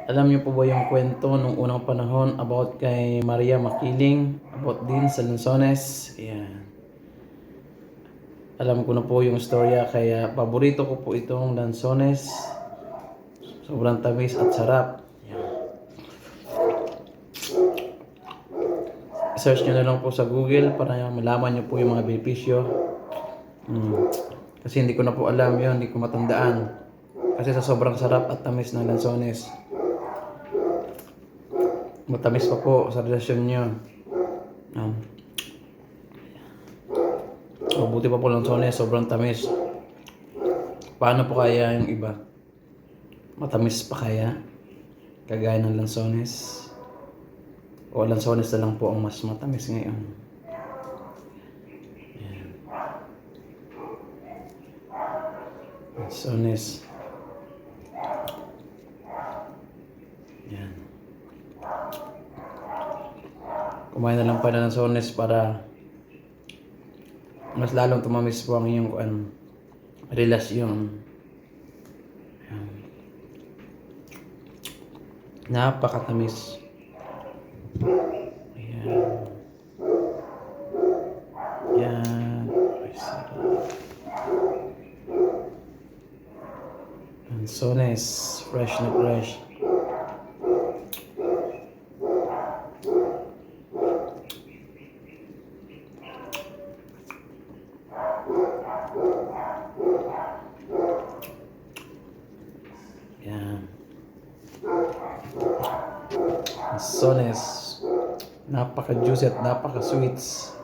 Alam niyo po ba yung kwento nung unang panahon about kay Maria Makiling, about din sa Lanzones? Ayan. Alam ko na po yung istorya kaya paborito ko po itong Lanzones. Sobrang tamis at sarap. Search nyo na lang po sa Google para malaman nyo po yung mga benepisyo. Kasi hindi ko na po alam yun, hindi ko matandaan. Kasi sa sobrang sarap at tamis ng Lanzones. Matamis pa po sa relasyon nyo. Mabuti pa po Lanzones, sobrang tamis. Paano po kaya yung iba? Matamis pa kaya? Kagaya ng Lanzones? O Lanzones na lang po ang mas matamis ngayon? Ayan. Lanzones. Ayan. Kumain na lang pa ng Lanzones para mas lalong tumamis po ang iyong relasyon. Ayan. Napakatamis. Ayan. Ayan. Ay, sarap. Lanzones. Fresh na fresh. Ayan. Lanzones. Napaka-juicy at napaka-sweets.